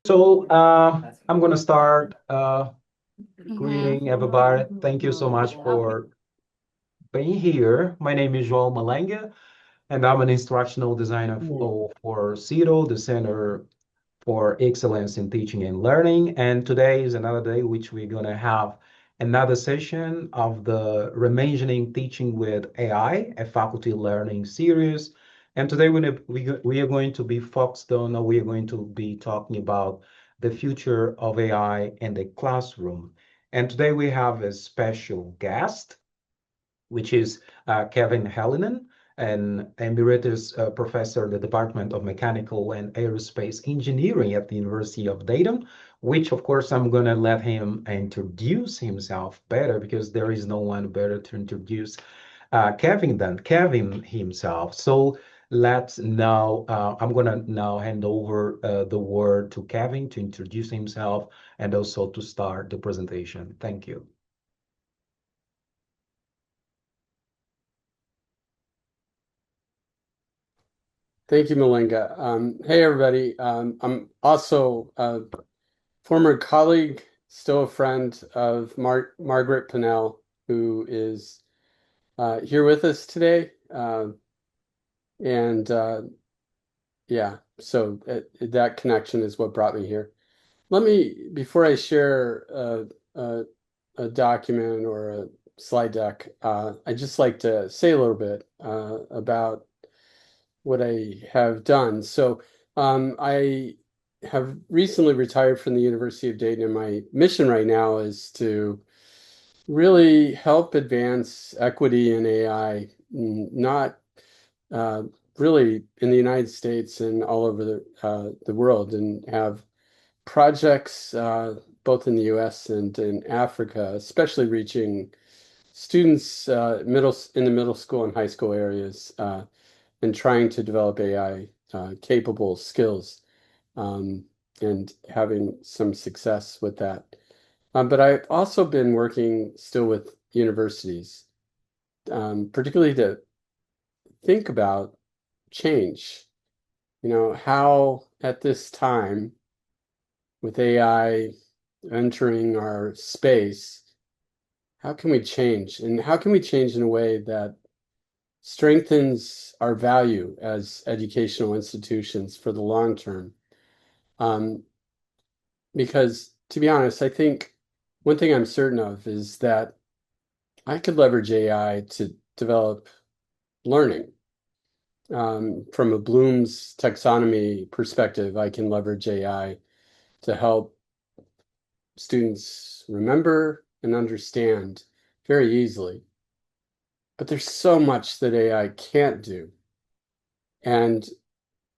So I'm going to start Mhm. greeting everybody. Thank you so much for being here. My name is João Malenga, and I'm an instructional designer for CETO, the Center for Excellence in Teaching and Learning. And today is another day which we're going to have another session of the Reimagining Teaching with AI, a faculty learning series. And today we are going to be focused on, or we are going to be talking about the future of AI in the classroom. And today we have a special guest, which is Kevin Hallinan, an emeritus professor in the Department of Mechanical and Aerospace Engineering at the University of Dayton, which of course I'm going to let him introduce himself better because there is no one better to introduce Kevin than Kevin himself. So let's now, I'm going to now hand over the word to Kevin to introduce himself and also to start the presentation. Thank you. Thank you, Malenga. Hey, everybody. I'm also a former colleague, still a friend of Margaret Pinnell, who is here with us today. And yeah, so that connection is what brought me here. Let me, before I share a document or a slide deck, I'd just like to say a little bit about what I have done. So I have recently retired from the University of Dayton, and my mission right now is to really help advance equity in AI, not uh, really in the United States and all over the world, and have projects both in the US and in Africa, especially reaching students in the middle school and high school areas, and trying to develop AI capable skills, um, and having some success with that. But I've also been working still with universities, particularly to think about change. You know, how at this time, with AI entering our space, how can we change? And how can we change in a way that strengthens our value as educational institutions for the long term? Um, because to be honest, I think one thing I'm certain of is that I could leverage AI to develop learning. From a Bloom's taxonomy perspective, I can leverage AI to help students remember and understand very easily. But there's so much that AI can't do. And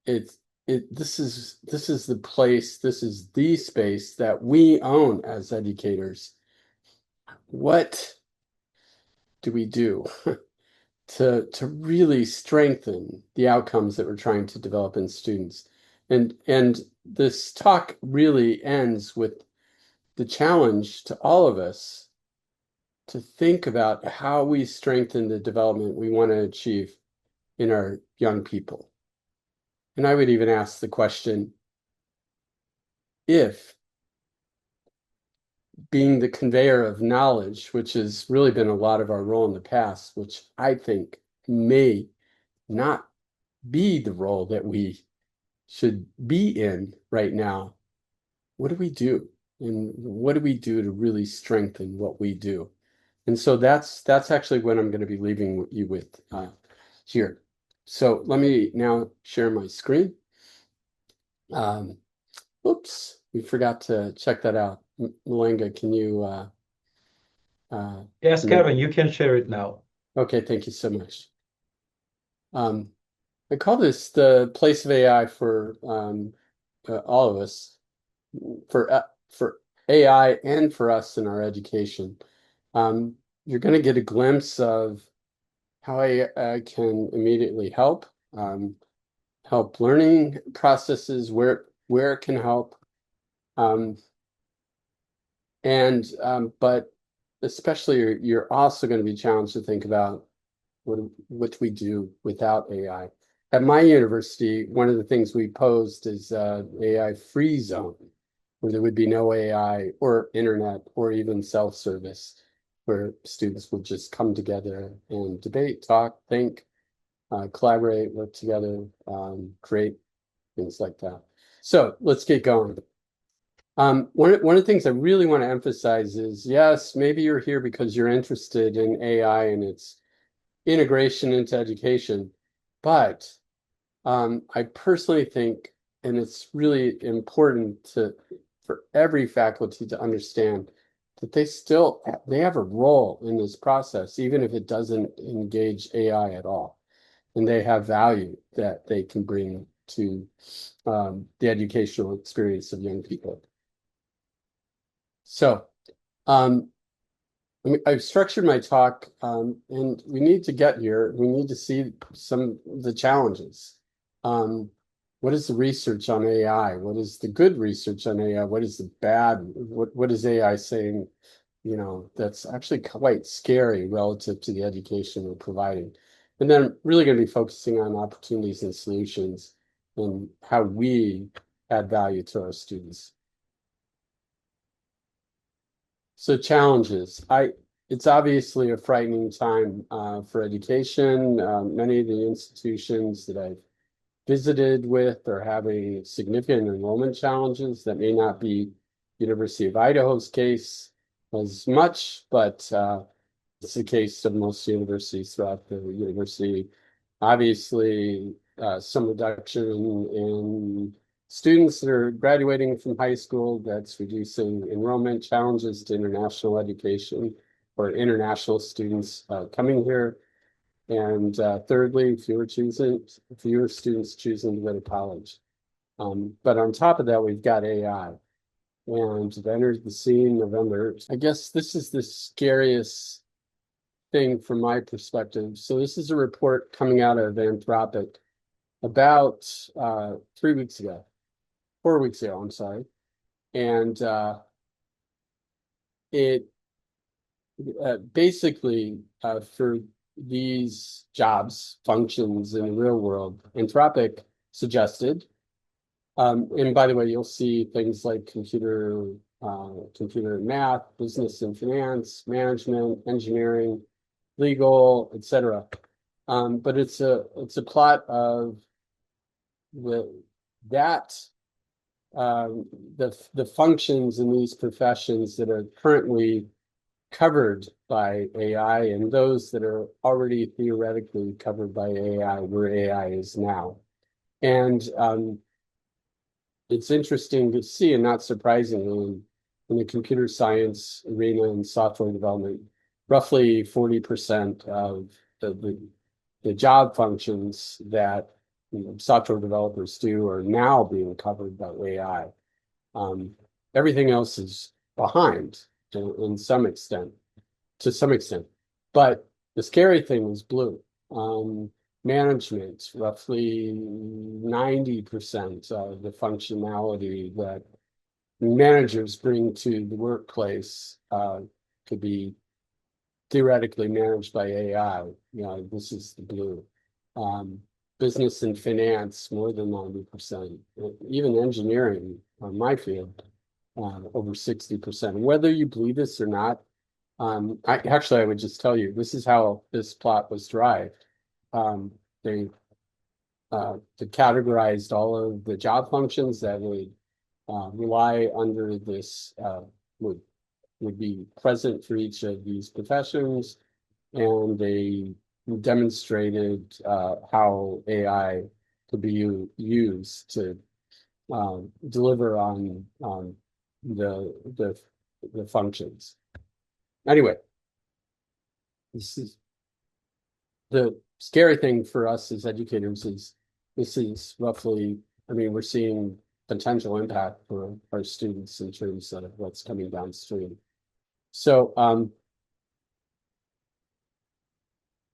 it's this is the place, this is the space that we own as educators. What do we do to really strengthen the outcomes that we're trying to develop in students? And this talk really ends with the challenge to all of us to think about how we strengthen the development we want to achieve in our young people. And I would even ask the question, if being the conveyor of knowledge, which has really been a lot of our role in the past, which I think may not be the role that we should be in right now, what do we do? And what do we do to really strengthen what we do? And so that's actually what I'm going to be leaving you with here. So let me now share my screen. Oops, we forgot to check that out. Malenga, can you Yes, can Kevin, you can share it now. okay, thank you so much. Um, I call this the place of AI for all of us, for AI and for us in our education. You're going to get a glimpse of how AI can immediately um, help learning processes, where it can help, um, but especially you're also going to be challenged to think about what we do without AI. At my university, one of the things we posed is AI free zone. where there would be no AI or internet or even self-service, where students would just come together and debate, talk, think, collaborate, work together, create things like that. So let's get going. One of the things I really want to emphasize is, yes, maybe you're here because you're interested in AI and its integration into education, but I personally think, and it's really important for every faculty to understand that they have a role in this process, even if it doesn't engage AI at all, and they have value that they can bring to the educational experience of young people. So, I've structured my talk, and we need to get here. We need to see some of the challenges. What is the research on AI? What is the good research on AI? What is the bad? What is AI saying? That's actually quite scary relative to the education we're providing. And then I'm really going to be focusing on opportunities and solutions and how we add value to our students. So challenges. It's obviously a frightening time for education. Many of the institutions that I've visited with are having significant enrollment challenges. That may not be University of Idaho's case as much, but it's the case of most universities throughout the university. Obviously, some reduction in students that are graduating from high school, that's reducing enrollment, challenges to international education or international students coming here. And thirdly, fewer students choosing to go to college. But on top of that, we've got AI. And it entered the scene November. I guess this is the scariest thing from my perspective. So this is a report coming out of Anthropic about 4 weeks ago, I'm sorry. And it basically for these jobs, functions in the real world, Anthropic suggested, and by the way, you'll see things like computer and math, business and finance, management, engineering, legal, etc. But it's a plot of the functions in these professions that are currently covered by AI and those that are already theoretically covered by AI, where AI is now. And it's interesting to see, and not surprisingly, in the computer science arena and software development, roughly 40% of the job functions that software developers do are now being covered by AI. Everything else is behind to some extent. But the scary thing is blue. Management, roughly 90% of the functionality that managers bring to the workplace could be theoretically managed by AI. This is the blue. Business and finance, more than 90%. Even engineering, my field, over 60%. Whether you believe this or not, I would just tell you, this is how this plot was derived. They categorized all of the job functions that would rely under this, would be present for each of these professions, and they demonstrated how AI could be used to deliver on the functions. Anyway, this is the scary thing for us as educators is this is roughly, we're seeing potential impact for our students in terms of what's coming downstream. So,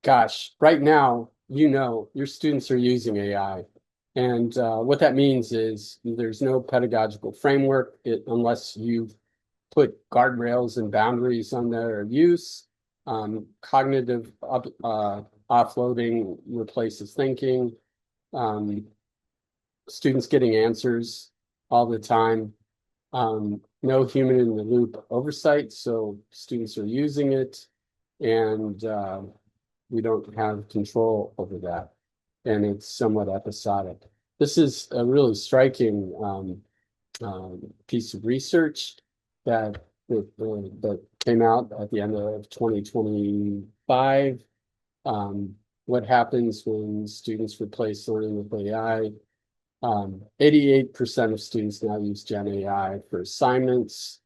gosh, right now, your students are using AI. And what that means is there's no pedagogical framework unless you've put guardrails and boundaries on their use. Cognitive offloading replaces thinking. Students getting answers all the time. No human in the loop oversight, so students are using it, and we don't have control over that, and it's somewhat episodic. This is a really striking piece of research that came out at the end of 2025. What happens when students replace learning with AI? 88% of students now use Gen AI for assignments,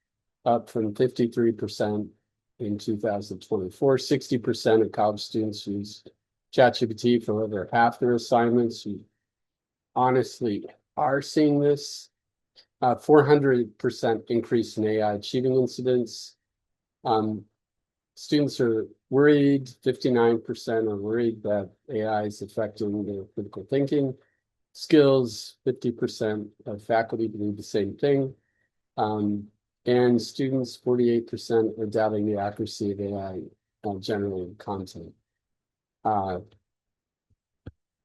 up from 53% in 2024. 60% of college students use ChatGPT for over half their assignments. We honestly are seeing this. 400% increase in AI achieving incidents. Students are worried, 59% are worried that AI is affecting their critical thinking skills. 50% of faculty believe the same thing. And students, 48% are doubting the accuracy of AI generated content.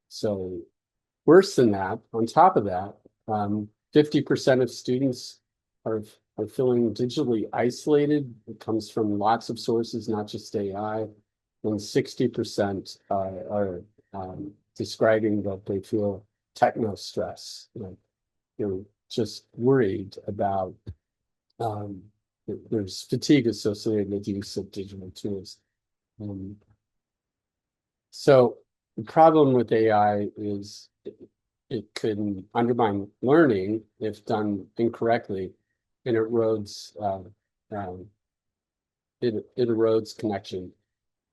So worse than that, on top of that, 50% of students are feeling digitally isolated. It comes from lots of sources, not just AI. And 60% are describing that they feel techno stress, just worried about there's fatigue associated with the use of digital tools. So the problem with AI is it can undermine learning if done incorrectly, and it erodes connection.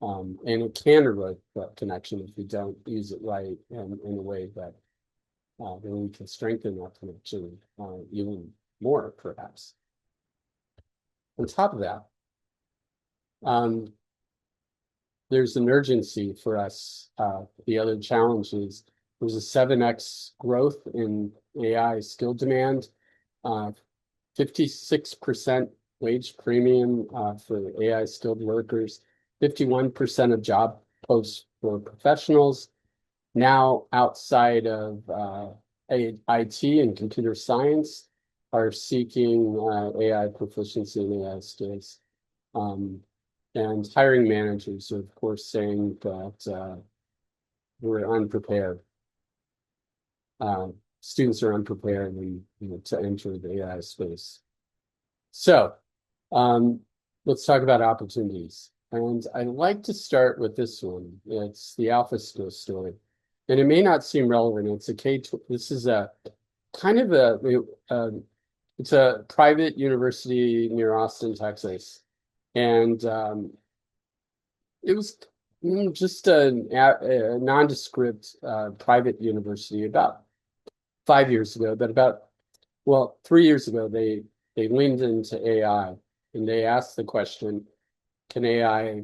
And it can erode that connection if you don't use it right and in a way that then we can strengthen that connection even more, perhaps. On top of that, there's an urgency for us. The other challenge is there's a 7x growth in AI skill demand, 56% wage premium for AI skilled workers, 51% of job posts for professionals. Now outside of IT and computer science are seeking AI proficiency in AI skills. And hiring managers are, of course, saying that we're unprepared. Students are unprepared to enter the AI space. So let's talk about opportunities. And I'd like to start with this one. It's the Alpha School story. And it may not seem relevant. It's a this is a kind of it's a private university near Austin, Texas. And it was just a nondescript private university about 5 years ago, but 3 years ago, they leaned into AI and they asked the question, can AI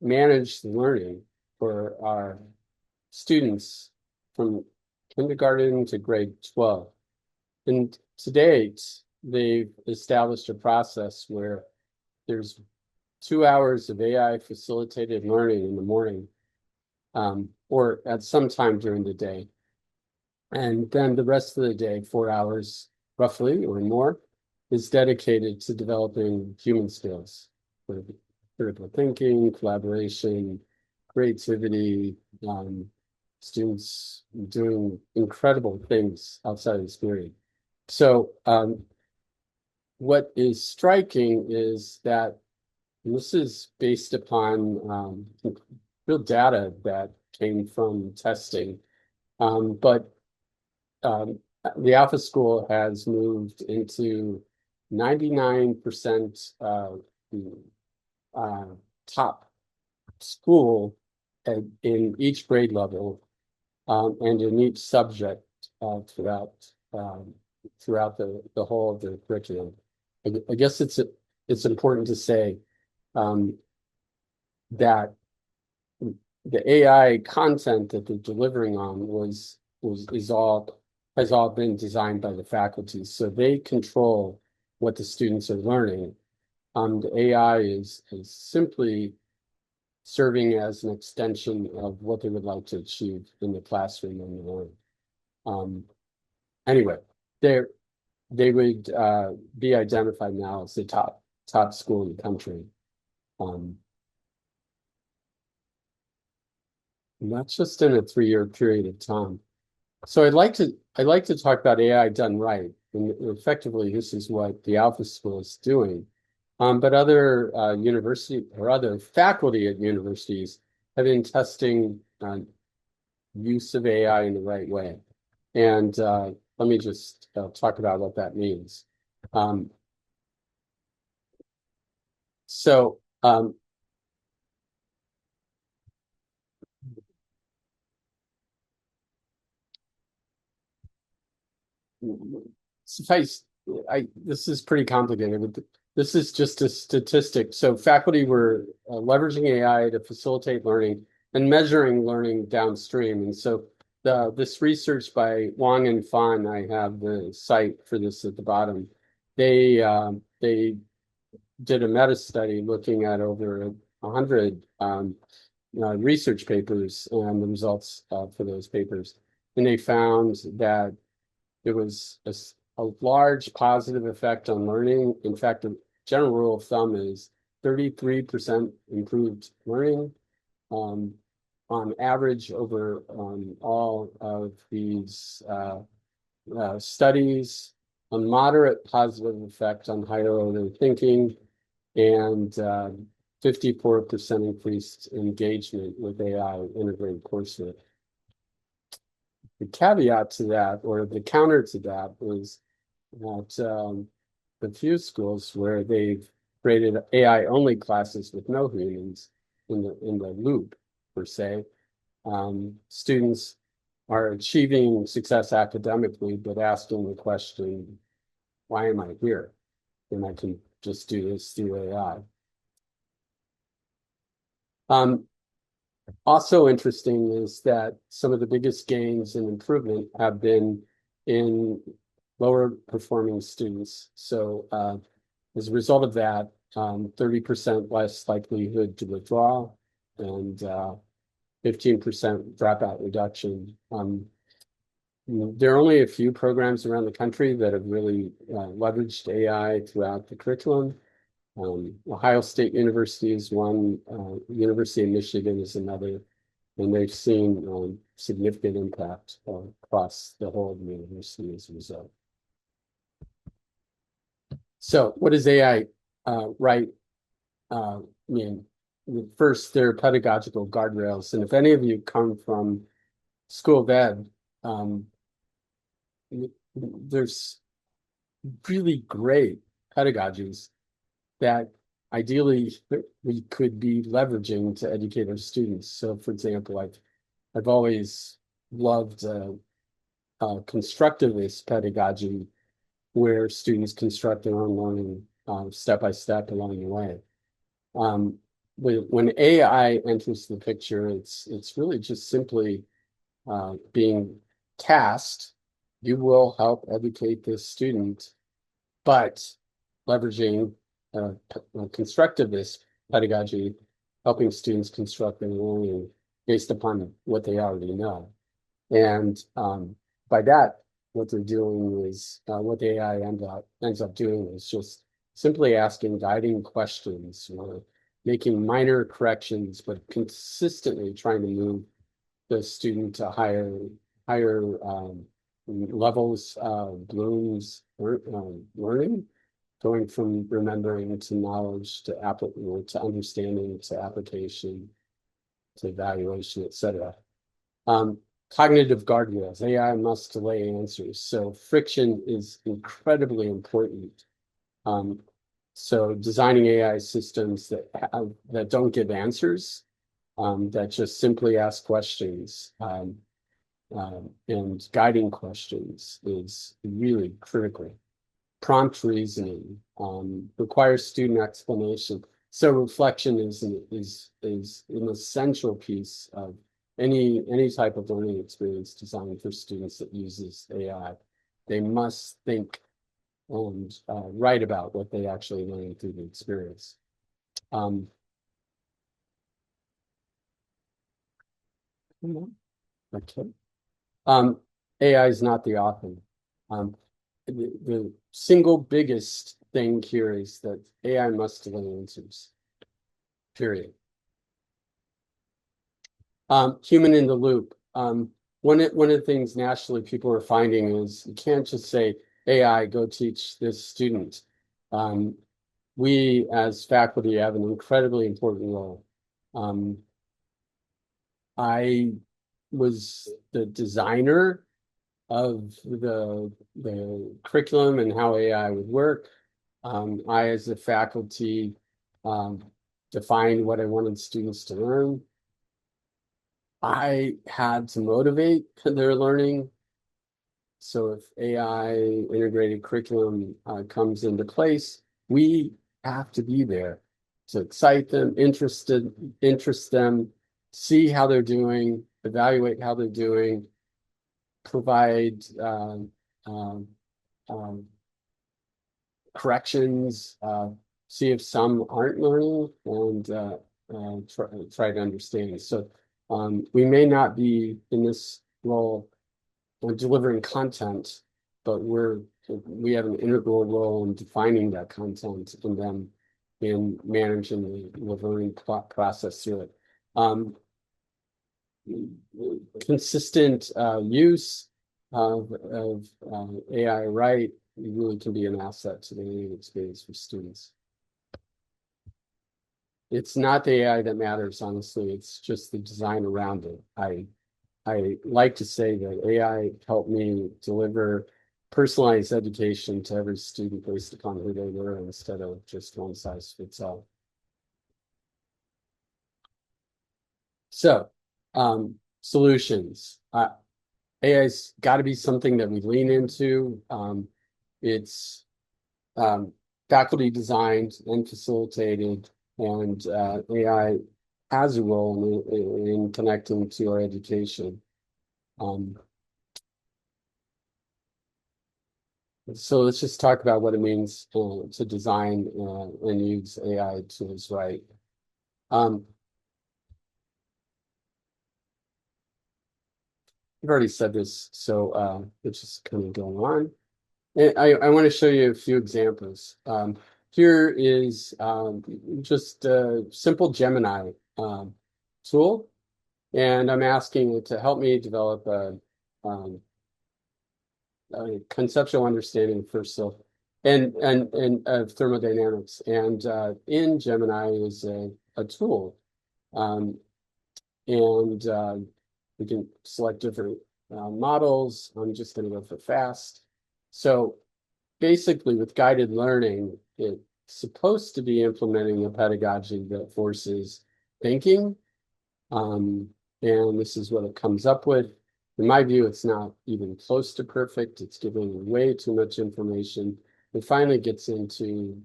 manage the learning for our students from kindergarten to grade 12? And to date, they've established a process where there's 2 hours of AI facilitated learning in the morning, or at some time during the day. And then the rest of the day, 4 hours roughly or more, is dedicated to developing human skills, critical thinking, collaboration, creativity, students doing incredible things outside of this period. So what is striking is that this is based upon real data that came from testing, but the Alpha School has moved into 99% top school in each grade level and in each subject throughout the whole of the curriculum. I guess it's important to say that the AI content that they're delivering on has all been designed by the faculty, so they control what the students are learning. The AI is simply serving as an extension of what they would like to achieve in the classroom and the learning. Anyway, they would be identified now as the top school in the country. And that's just in a 3-year period of time. So I'd like to talk about AI done right. And effectively, this is what the Alpha School is doing. But other university or other faculty at universities have been testing use of AI in the right way. And let me just talk about what that means. So suffice, this is pretty complicated, but this is just a statistic. So faculty were leveraging AI to facilitate learning and measuring learning downstream. And so this research by Wang and Fan, I have the site for this at the bottom. They did a meta study looking at over 100 research papers and the results for those papers. And they found that there was a large positive effect on learning. In fact, the general rule of thumb is 33% improved learning on average over all of these studies, a moderate positive effect on higher order thinking, and 54% increased engagement with AI integrated coursework. The caveat to that, or the counter to that, is that the few schools where they've created AI only classes with no humans in the loop, per se, students are achieving success academically, but asking the question, why am I here? And I can just do this through AI. Also interesting is that some of the biggest gains and improvement have been in lower performing students. So as a result of that, 30% less likelihood to withdraw and 15% dropout reduction. There are only a few programs around the country that have really leveraged AI throughout the curriculum. Ohio State University is one, University of Michigan is another, and they've seen significant impact across the whole of the university as a result. So what does AI mean? First, there are pedagogical guardrails, and if any of you come from School of Ed, there's really great pedagogies that ideally we could be leveraging to educate our students. So, for example, I've always loved constructivist pedagogy, where students construct their own learning step by step along the way. When AI enters the picture, it's really just simply being tasked. You will help educate this student, but leveraging constructivist pedagogy, helping students construct their learning based upon what they already know. And by that, what they're doing is what the AI ends up doing is just simply asking guiding questions or making minor corrections, but consistently trying to move the student to higher levels of Bloom's learning, going from remembering to knowledge to understanding to application to evaluation, etc. Cognitive guardrails. AI must delay answers. So friction is incredibly important. So designing AI systems that don't give answers, that just simply ask questions, and guiding questions is really critical. Prompt reasoning requires student explanation. So reflection is an essential piece of any type of learning experience designed for students that uses AI. They must think and write about what they actually learned through the experience. Okay. AI is not the author. the single biggest thing here is that AI must deliver answers, period. Human in the loop. One of the things nationally people are finding is you can't just say, AI, go teach this student. We as faculty have an incredibly important role. I was the designer of the curriculum and how AI would work. I, as a faculty, defined what I wanted students to learn. I had to motivate their learning. So if AI integrated curriculum comes into place, we have to be there to excite them, interest them, see how they're doing, evaluate how they're doing, provide corrections, see if some aren't learning, and try to understand. So we may not be in this role delivering content, but we have an integral role in defining that content and then in managing the learning process through it. Consistent use of AI right really can be an asset to the learning experience for students. It's not the AI that matters, honestly. It's just the design around it. I like to say that AI helped me deliver personalized education to every student based upon who they were instead of just one size fits all. So, solutions. AI's got to be something that we lean into. It's faculty designed and facilitated, and AI has a role in connecting to our education. So let's just talk about what it means to design and use AI tools right. I've already said this, so it's just kind of going on. And I want to show you a few examples. Here is just a simple Gemini tool, and I'm asking it to help me develop a conceptual understanding first of and of thermodynamics. And in Gemini is a tool, and we can select different models. I'm just going to go for fast. So basically, with guided learning, it's supposed to be implementing a pedagogy that forces thinking. And this is what it comes up with. In my view, it's not even close to perfect. It's giving way too much information. It finally gets into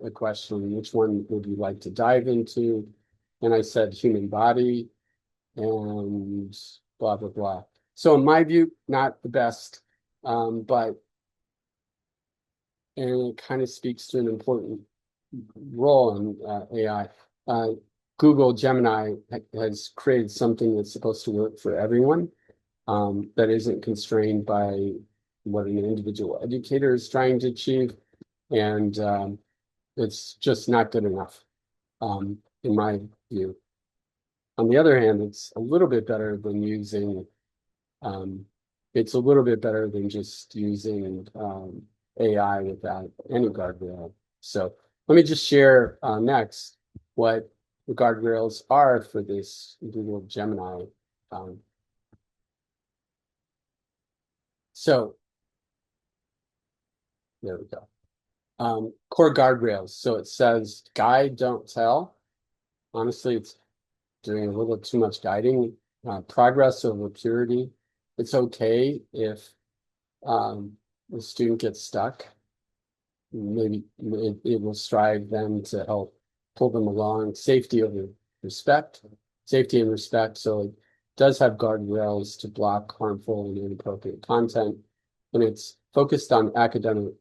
a question, which one would you like to dive into? And I said human body and blah, blah, blah. So in my view, not the best, but and it kind of speaks to an important role in AI. Google Gemini has created something that's supposed to work for everyone, that isn't constrained by what an individual educator is trying to achieve. And it's just not good enough, in my view. On the other hand, it's a little bit better than using, it's a little bit better than just using AI without any guardrail. So let me just share next what the guardrails are for this Google Gemini. So there we go. Core guardrails. So it says guide, don't tell. Honestly, it's doing a little too much guiding. Progress over purity. It's okay if the student gets stuck. Maybe it will strive them to help pull them along. Safety over respect. Safety and respect. So it does have guardrails to block harmful and inappropriate content. And it's focused on accurate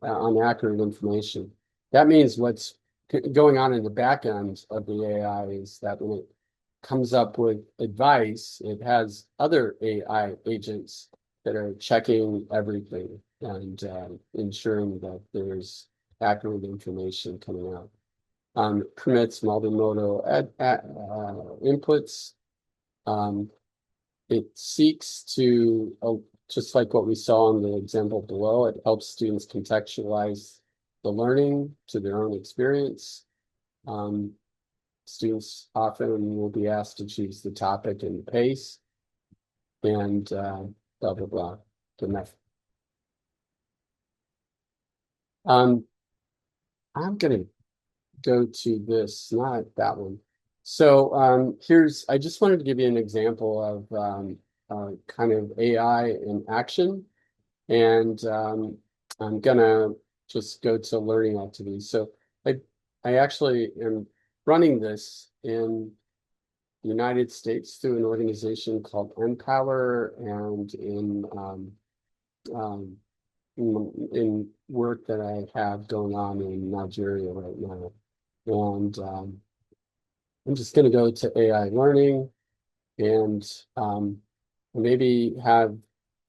information. That means what's going on in the back end of the AI is that when it comes up with advice, it has other AI agents that are checking everything and ensuring that there's accurate information coming out. Permits multimodal inputs. It seeks to, just like what we saw in the example below, it helps students contextualize the learning to their own experience. Students often will be asked to choose the topic and the pace, and blah, blah, blah, the method. I'm going to go to this, not that one. So I just wanted to give you an example of kind of AI in action. And I'm gonna just go to learning activities. So I actually am running this in the United States through an organization called Empower, and in work that I have going on in Nigeria right now. And I'm just going to go to AI learning and maybe have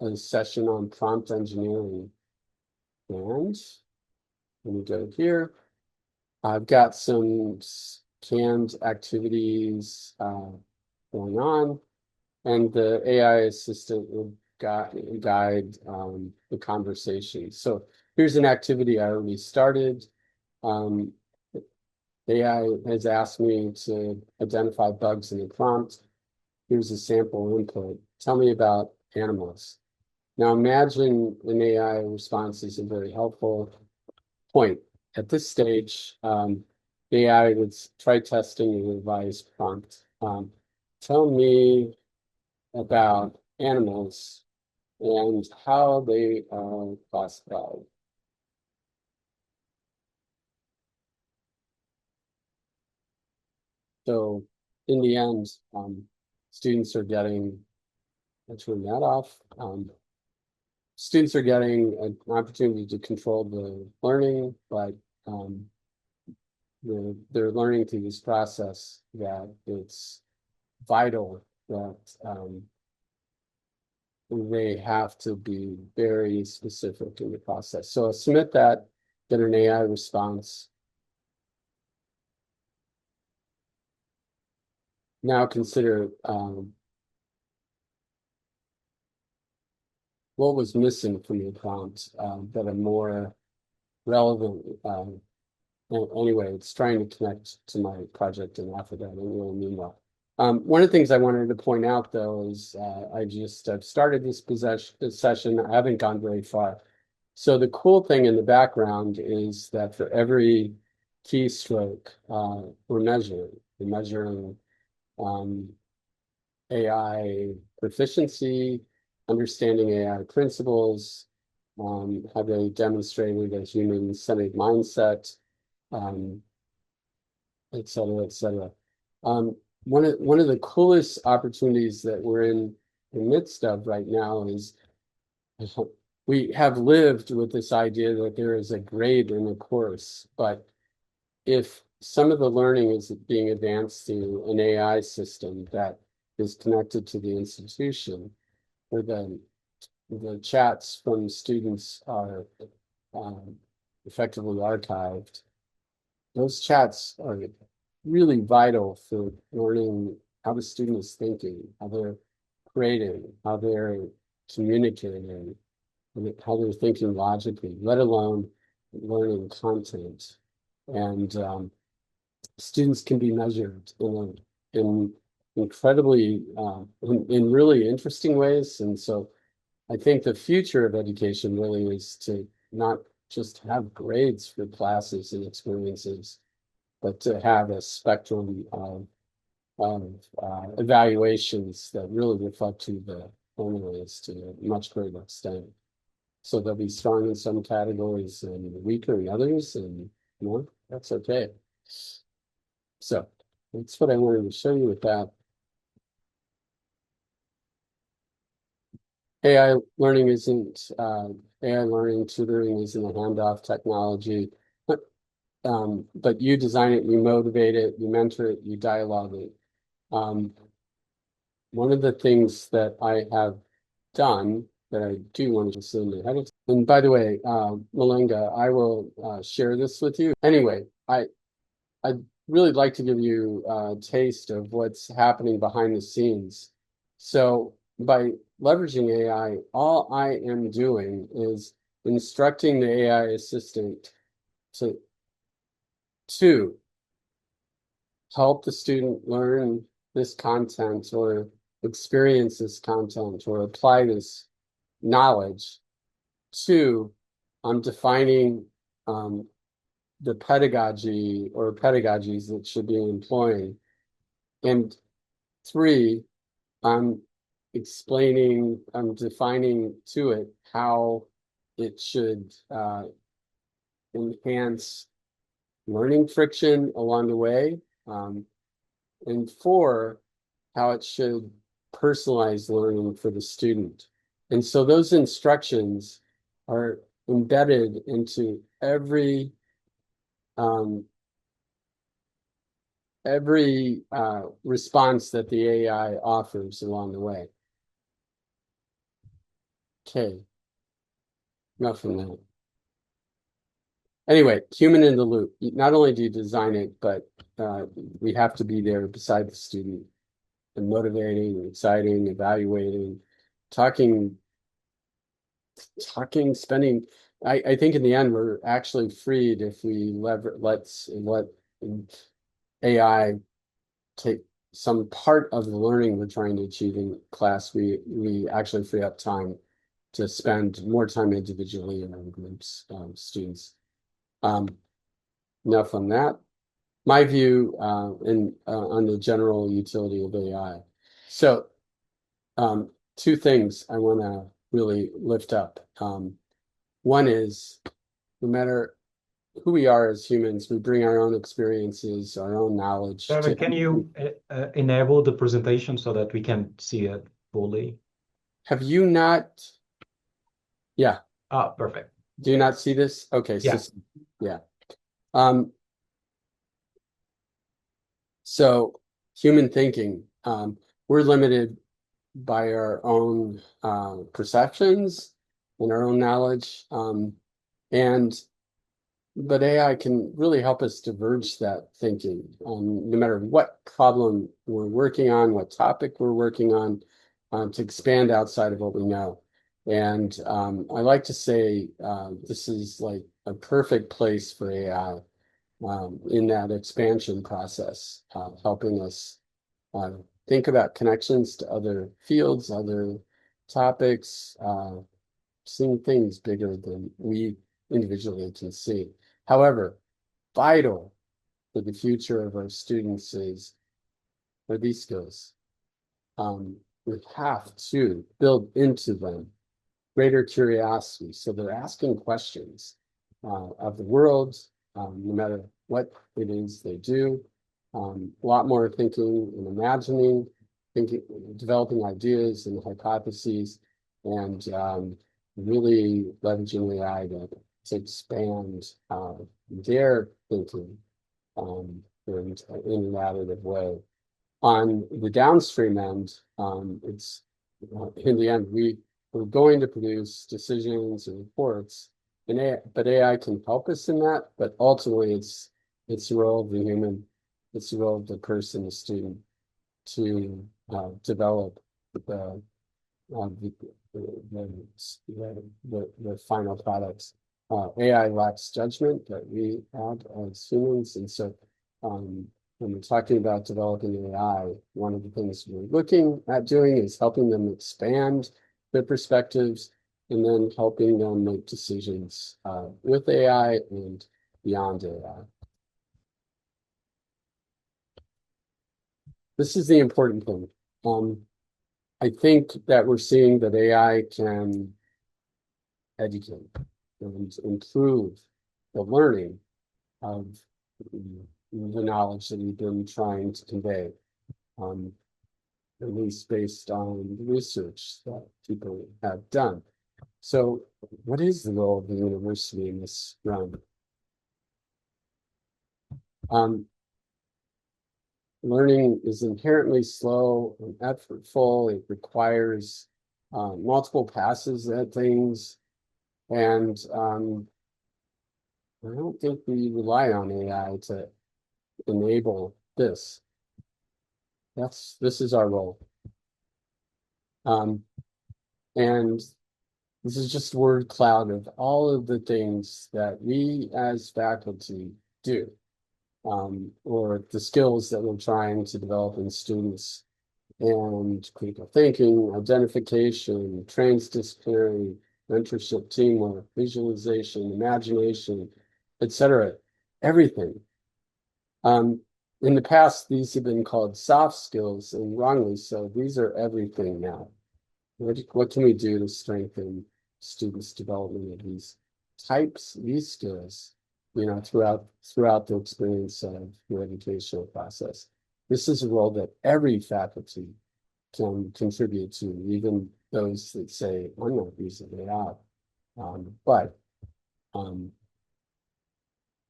a session on prompt engineering. And let me go here. I've got some canned activities going on, and the AI assistant will guide the conversation. So here's an activity I already started. AI has asked me to identify bugs in the prompt. Here's a sample input. Tell me about animals. Now imagine an AI response isn't very helpful. Point. At this stage, AI would try testing a revised prompt. Tell me about animals and how they are classified. So in the end, students are getting, I'll turn that off. Students are getting an opportunity to control the learning, but they're learning through this process that it's vital that they have to be very specific in the process. So I'll submit that, get an AI response. Now consider what was missing from the prompt that are more relevant. Anyway, it's trying to connect to my project in Africa. I don't really mean well. One of the things I wanted to point out, though, is I've started this session. I haven't gone very far. So the cool thing in the background is that for every keystroke, we're measuring. We're measuring AI proficiency, understanding AI principles, have they demonstrated a human-centered mindset, et cetera, et cetera. One of the coolest opportunities that we're in the midst of right now is we have lived with this idea that there is a grade in the course, but if some of the learning is being advanced through an AI system that is connected to the institution, or the chats from students are effectively archived, those chats are really vital for learning how the student is thinking, how they're creating, how they're communicating, how they're thinking logically, let alone learning content. And students can be measured in incredibly, in really interesting ways. And so I think the future of education really is to not just have grades for classes and experiences, but to have a spectrum of evaluations that really reflect who the learner is to a much greater extent. So they'll be strong in some categories and weaker in others, and that's okay. So that's what I wanted to show you with that. AI learning isn't AI learning tutoring isn't a handoff technology, but you design it, you motivate it, you mentor it, you dialogue it. One of the things that I have done that I do want to send ahead of time. And by the way, Malenga, I will share this with you. Anyway, I'd really like to give you a taste of what's happening behind the scenes. So by leveraging AI, all I am doing is instructing the AI assistant to help the student learn this content or experience this content or apply this knowledge. Two, I'm defining the pedagogy or pedagogies that should be employing. And three, I'm defining to it how it should enhance learning friction along the way. And four, how it should personalize learning for the student. And so those instructions are embedded into every response that the AI offers along the way. Okay, enough from that. Anyway, human in the loop. Not only do you design it, but we have to be there beside the student and motivating, exciting, evaluating, talking, spending. I think in the end, we're actually freed if we let AI take some part of the learning we're trying to achieve in class. We actually free up time to spend more time individually in our groups, students. Enough on that. My view on the general utility of AI. So two things I want to really lift up. One is, no matter who we are as humans, we bring our own experiences, our own knowledge. Can you enable the presentation so that we can see it fully? Have you not? Yeah. Perfect. Do you not see this? Okay. Yeah. So, yeah. So human thinking, we're limited by our own perceptions and our own knowledge. But AI can really help us diverge that thinking, no matter what problem we're working on, what topic we're working on, to expand outside of what we know. And I like to say this is like a perfect place for AI in that expansion process, helping us think about connections to other fields, other topics, seeing things bigger than we individually can see. However, vital for the future of our students are these skills. We have to build into them greater curiosity. So they're asking questions of the world, no matter what it is they do. A lot more thinking and imagining, developing ideas and hypotheses, and really leveraging AI to expand their thinking in an additive way. On the downstream end, it's in the end we're going to produce decisions and reports, but AI can help us in that. But ultimately, it's the role of the human, it's the role of the person, the student, to develop the final products. AI lacks judgment that we have as humans, and so when we're talking about developing AI, one of the things we're looking at doing is helping them expand their perspectives and then helping them make decisions with AI and beyond AI. This is the important thing. I think that we're seeing that AI can educate and improve the learning of the knowledge that we've been trying to convey, at least based on the research that people have done. So what is the role of the university in this realm? Learning is inherently slow and effortful. It requires multiple passes at things, and I don't think we rely on AI to enable this. This is our role. And this is just word cloud of all of the things that we as faculty do, or the skills that we're trying to develop in students, and critical thinking, identification, transdisciplinary, mentorship, teamwork, visualization, imagination, etc. Everything. In the past, these have been called soft skills, and wrongly so. These are everything now. What can we do to strengthen students' development of these skills, throughout the experience of your educational process? This is a role that every faculty can contribute to, even those that say, I'm not using AI.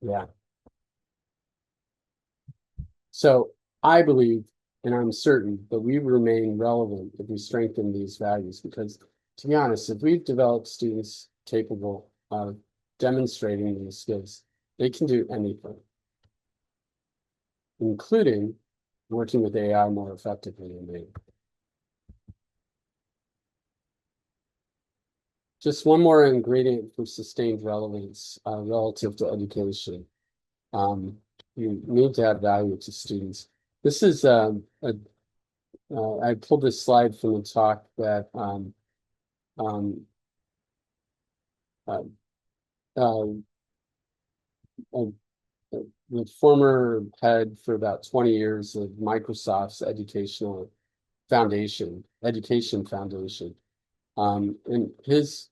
Yeah. So I believe, and I'm certain, that we remain relevant if we strengthen these values, because to be honest, if we've developed students capable of demonstrating these skills, they can do anything, including working with AI more effectively than me. Just one more ingredient for sustained relevance relative to education. You need to add value to students. This is I pulled this slide from a talk that the former head for about 20 years of Microsoft's education foundation, and his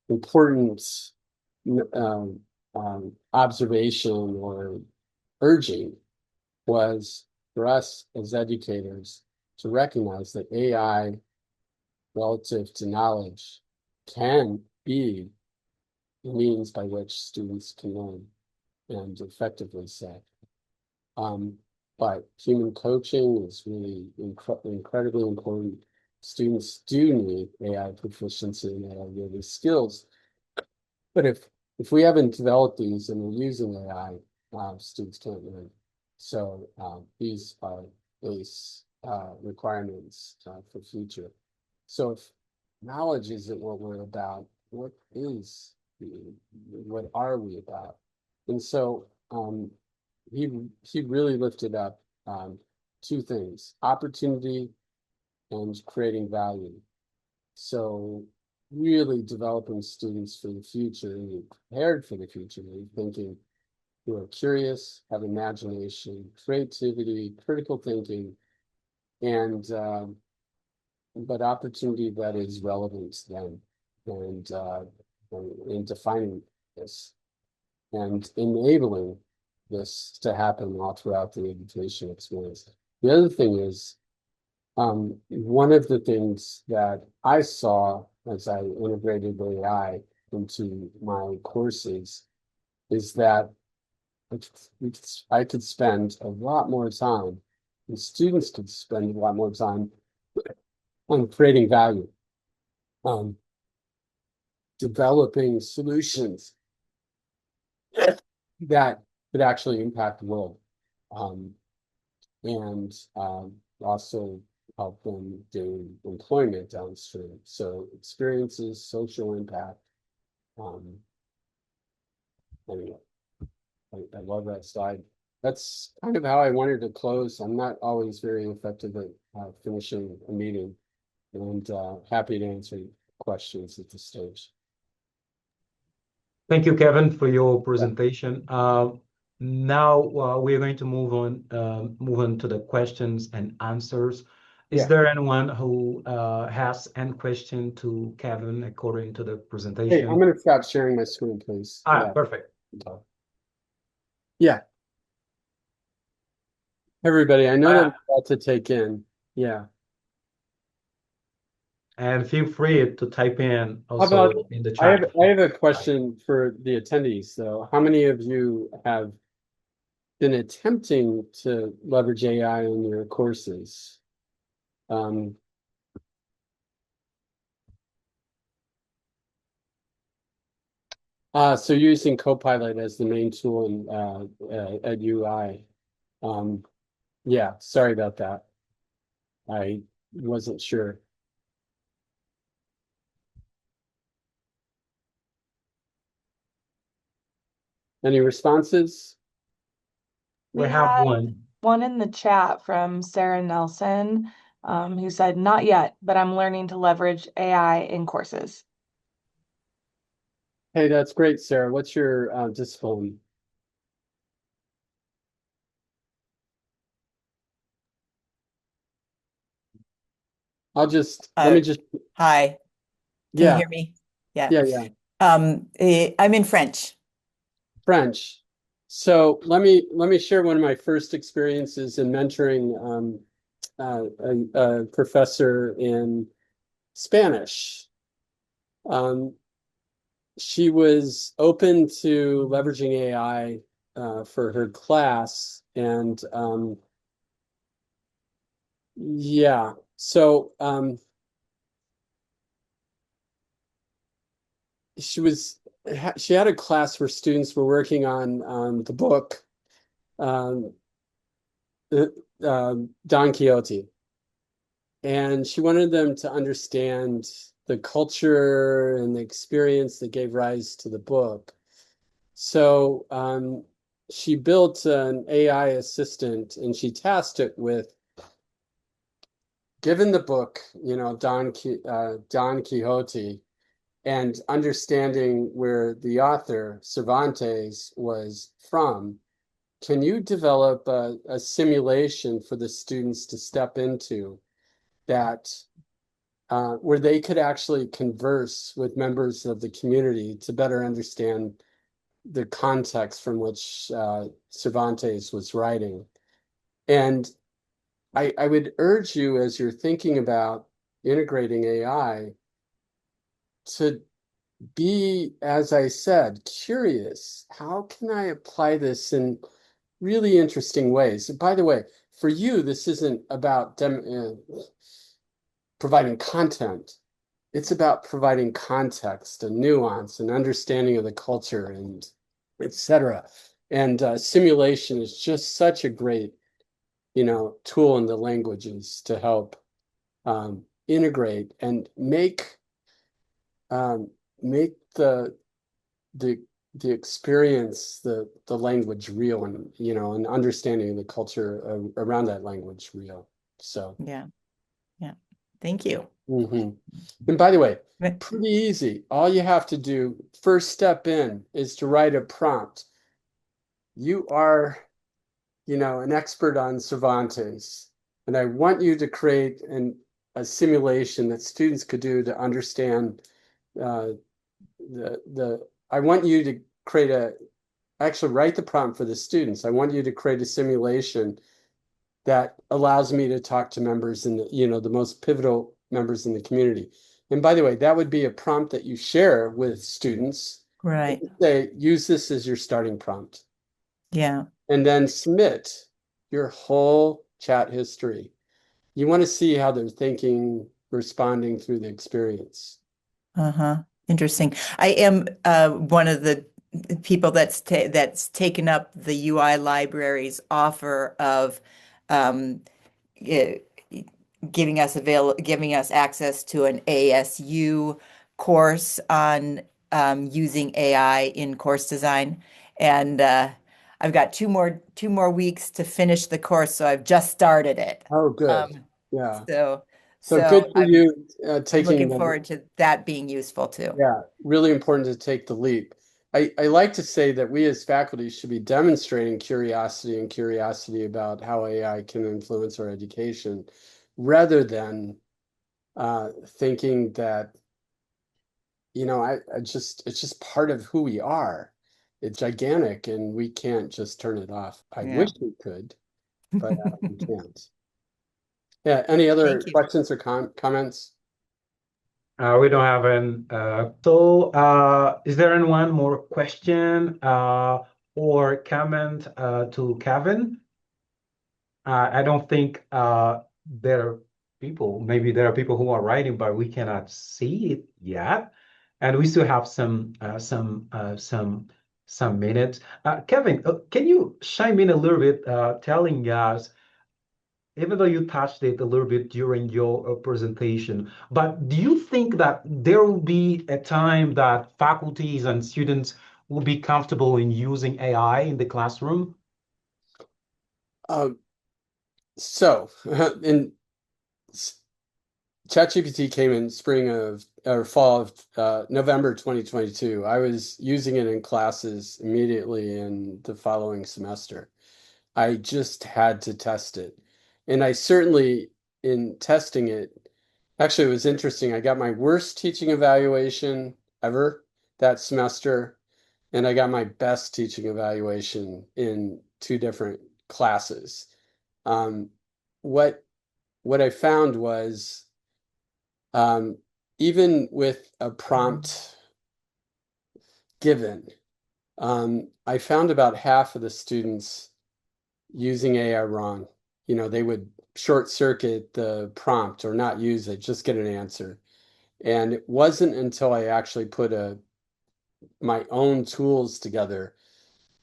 important observation or urging was for us as educators to recognize that AI relative to knowledge can be the means by which students can learn and effectively say. But human coaching is really incredibly important. Students do need AI proficiency and AI skills. But if we haven't developed these and we're using AI, students can't learn. So these are base requirements for future. So if knowledge isn't what we're about, what are we about? And so he really lifted up two things: opportunity and creating value. So really developing students for the future and being prepared for the future, thinking who are curious, have imagination, creativity, critical thinking, and but opportunity that is relevant to them, and in defining this and enabling this to happen all throughout the education experience. The other thing is, one of the things that I saw as I integrated AI into my courses is that I could spend a lot more time, and students could spend a lot more time on creating value, developing solutions that could actually impact the world, and also help them do employment downstream. So experiences, social impact. Anyway, I love that slide. That's kind of how I wanted to close. I'm not always very effective at finishing a meeting, and happy to answer questions at this stage. Thank you, Kevin, for your presentation. Now we're going to move on to the questions and answers. Is there anyone who has any question to Kevin according to the presentation? Hey, I'm going to stop sharing my screen, please. Perfect. Yeah. Everybody, I know that we're about to take in. Yeah. And feel free to type in also in the chat. I have a question for the attendees, though. How many of you have been attempting to leverage AI in your courses. So you're using Copilot as the main tool in at UI. Yeah, sorry about that. I wasn't sure. Any responses? We We have had one. one in the chat from Sarah Nelson, who said, "Not yet, but I'm learning to leverage AI in courses." Hey, that's great, Sarah. What's your discipline? Let me just, Hi, can you yeah, hear me? Yeah. yeah. I'm in French. French. So let me share one of my first experiences in mentoring a professor in Spanish. She was open to leveraging AI for her class, and yeah. So she had a class where students were working on the book um, Don Quixote, and she wanted them to understand the culture and the experience that gave rise to the book. So she built an AI assistant, and she tasked it with, given the book, Don Quixote, and understanding where the author Cervantes was from, can you develop a simulation for the students to step into that where they could actually converse with members of the community to better understand the context from which Cervantes was writing? And I would urge you, as you're thinking about integrating AI, to be, as I said, curious. How can I apply this in really interesting ways? And by the way, for you, this isn't about providing content. It's about providing context and nuance and understanding of the culture and etc. And simulation is just such a great, tool in the languages to help integrate and um, make the the experience, the language real, and and understanding the culture around that language real. So Yeah. Thank you. and by the way, But- pretty easy. All you have to do, first step in, is to write a prompt. You are, an expert on Cervantes, and I want you to create a simulation that students could do to understand uh, I want you to actually write the prompt for the students. I want you to create a simulation that allows me to talk to members in the most pivotal members in the community. And by the way, that would be a prompt that you share with students. Right. Say, use this as your starting prompt, Yeah. and then submit your whole chat history. You want to see how they're thinking, responding through the experience. Uh-huh. Interesting. I am one of the people that's taken up the UI library's offer of um, eh, giving us access to an ASU course on using AI in course design, and I've got two more weeks to finish the course, so I've just started it. Oh, good. Um, Yeah. so So good so for you I'm taking looking the, forward to that being useful too. yeah, really important to take the leap. I like to say that we as faculty should be demonstrating curiosity about how AI can influence our education, rather than thinking that, it's just part of who we are. It's gigantic and we can't just turn it off. I Yeah. wish we could, but we can't. Yeah, any other Thank you. questions or comments? We don't have an. Is there any one more question? or comment to Kevin. I don't think there are people, maybe there are people who are writing, but we cannot see it yet. And we still have some minutes. Kevin, can you chime in a little bit, telling us, even though you touched it a little bit during your presentation, but do you think that there will be a time that faculties and students will be comfortable in using AI in the classroom? So in ChatGPT came in spring of or fall of November 2022. I was using it in classes immediately in the following semester. I just had to test it. And I certainly, in testing it, actually, it was interesting. I got my worst teaching evaluation ever that semester, and I got my best teaching evaluation in two different classes. Um, what I found was even with a prompt given, I found about half of the students using AI wrong. You know, they would short circuit the prompt or not use it, just get an answer. And it wasn't until I actually put my own tools together,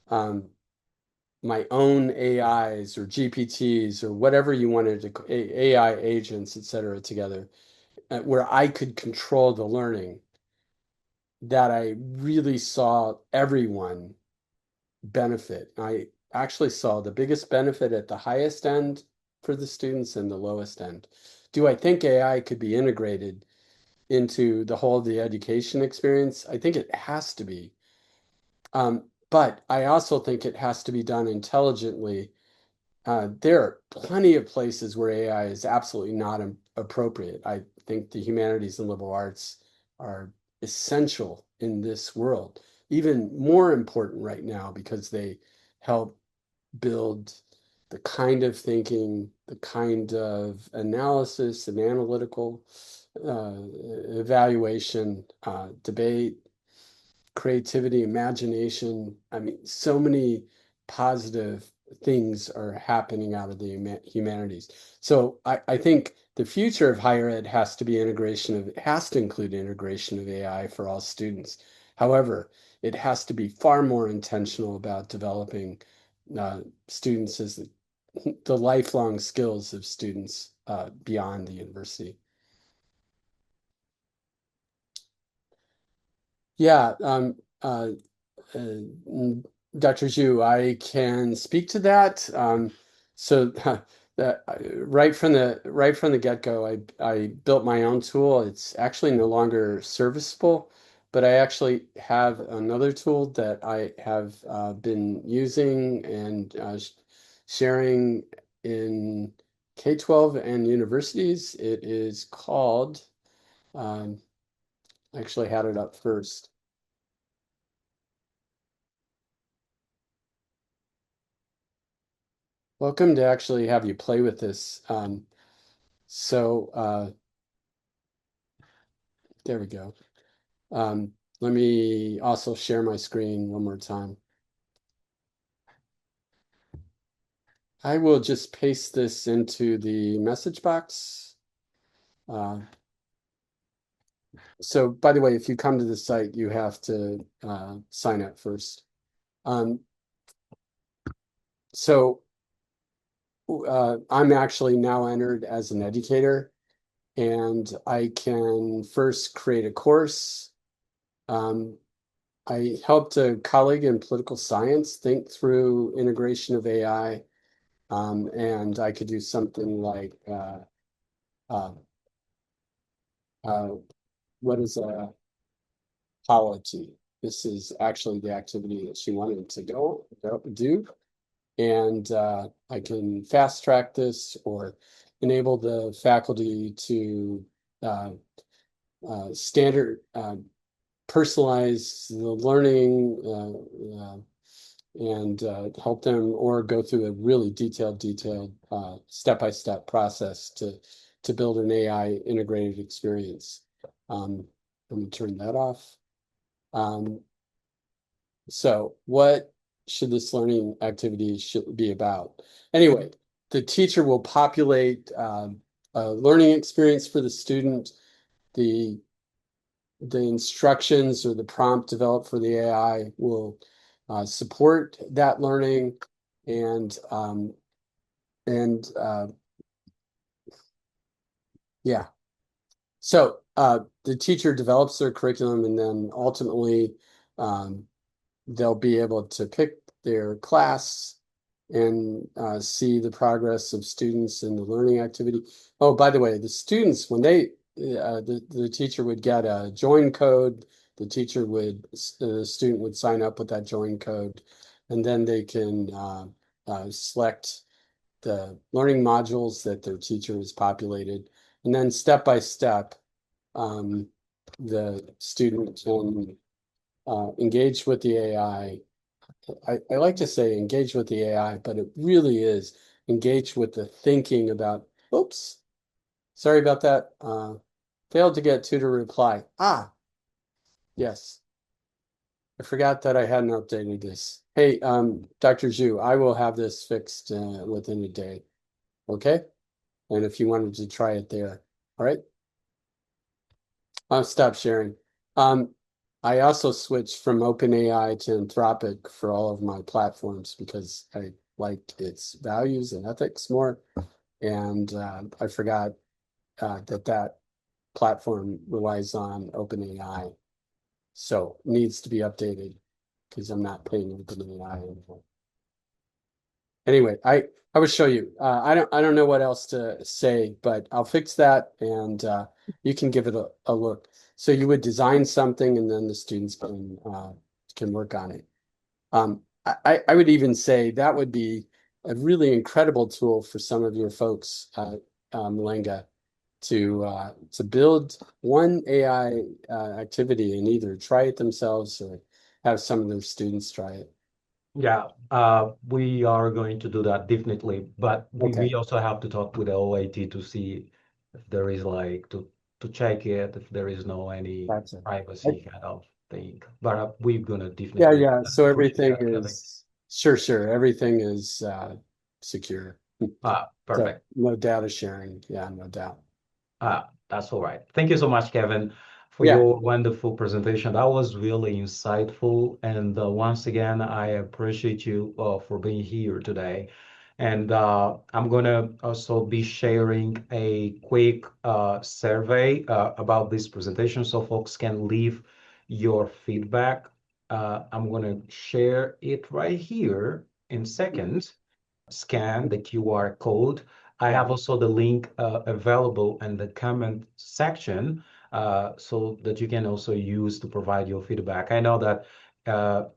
my own AIs or GPTs or whatever you wanted to, AI agents, et cetera, together, where I could control the learning, that I really saw everyone benefit. I actually saw the biggest benefit at the highest end for the students and the lowest end. Do I think AI could be integrated into the whole of the education experience? I think it has to be. But I also think it has to be done intelligently. There are plenty of places where AI is absolutely not appropriate. I think the humanities and liberal arts are essential in this world, even more important right now because they help build the kind of thinking, the kind of analysis and analytical evaluation, debate, creativity, imagination. I mean, so many positive things are happening out of the humanities. So I think the future of higher ed has to be it has to include integration of AI for all students. However, it has to be far more intentional about developing students as the lifelong skills of students beyond the university. Yeah, Dr. Zhu, I can speak to that. So that right from the get-go, I built my own tool. It's actually no longer serviceable, but I actually have another tool that I have been using and sharing in K-12 and universities. It is called, I actually had it up first. Welcome to actually have you play with this. There we go. Let me also share my screen one more time. I will just paste this into the message box. So by the way, if you come to the site, you have to sign up first. I'm actually now entered as an educator, and I can first create a course. I helped a colleague in political science think through integration of AI, and I could do something like uh, what is a polity? This is actually the activity that she wanted to go do, and I can fast track this or enable the faculty to standard personalize the learning and help them or go through a really detailed step-by-step process to build an AI integrated experience. Let me turn that off. So what should this learning activity should be about? Anyway, the teacher will populate a learning experience for the student. The instructions or the prompt developed for the AI will support that learning, and yeah. So the teacher develops their curriculum, and then ultimately they'll be able to pick their class and see the progress of students in the learning activity. Oh, by the way, the students, when they the teacher would get a join code, the student would sign up with that join code, and then they can select the learning modules that their teacher has populated, and then step by step, the student can engage with the AI. I like to say engage with the AI, but it really is engage with the thinking about, oops, sorry about that. Failed to get tutor reply. Yes. I forgot that I hadn't updated this. Hey, Dr. Zhu, I will have this fixed within a day. Okay? And if you wanted to try it there. All right? I'll stop sharing. I also switched from OpenAI to Anthropic for all of my platforms because I like its values and ethics more. And I forgot that platform relies on OpenAI. So needs to be updated because I'm not paying OpenAI anymore. Anyway, I will show you. I don't know what else to say, but I'll fix that, and you can give it a look. So you would design something, and then the students can work on it. I would even say that would be a really incredible tool for some of your folks, Malenga, to build one AI activity and either try it themselves or have some of their students try it. Yeah, we are going to do that definitely, but we also have to talk with the OIT to see if there is like to check it, if there is no any privacy kind of thing. But we're gonna definitely Yeah. So everything appreciate that, Kevin. is sure. Everything is secure. Perfect. So no data sharing. Yeah, no doubt. That's all right. Thank you so much, Kevin, for Yeah. your wonderful presentation. That was really insightful. And once again, I appreciate you for being here today. And I'm going to also be sharing a quick survey about this presentation so folks can leave your feedback. I'm going to share it right here in seconds. Scan the QR code. I have also the link available in the comment section so that you can also use to provide your feedback. I know that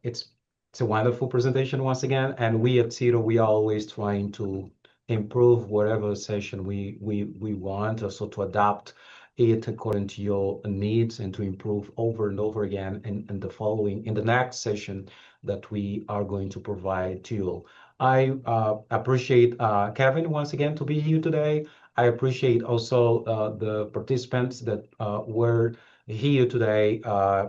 it's a wonderful presentation once again, and we at CETO, we are always trying to improve whatever session we want, also to adapt it according to your needs and to improve over and over again in the next session that we are going to provide to you. I appreciate Kevin once again to be here today. I appreciate also the participants that were here today,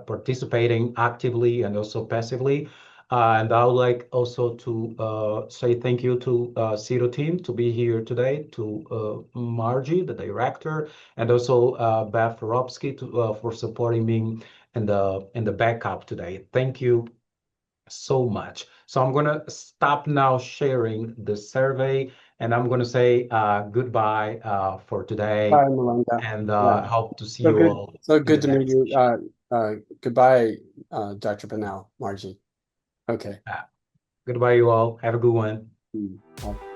participating actively and also passively. And I would like also to say thank you to CETO team to be here today, to Margie, the director, and also Beth Robsky for supporting me in the backup today. Thank you so much. So I'm going to stop now sharing the survey, and I'm going to say goodbye for today. Bye, Melinda. And hope to see So you good. all. So in good the to meet next you. session. Goodbye, Dr. Pennell, Margie. Okay. Goodbye, you all. Have a good one. Bye.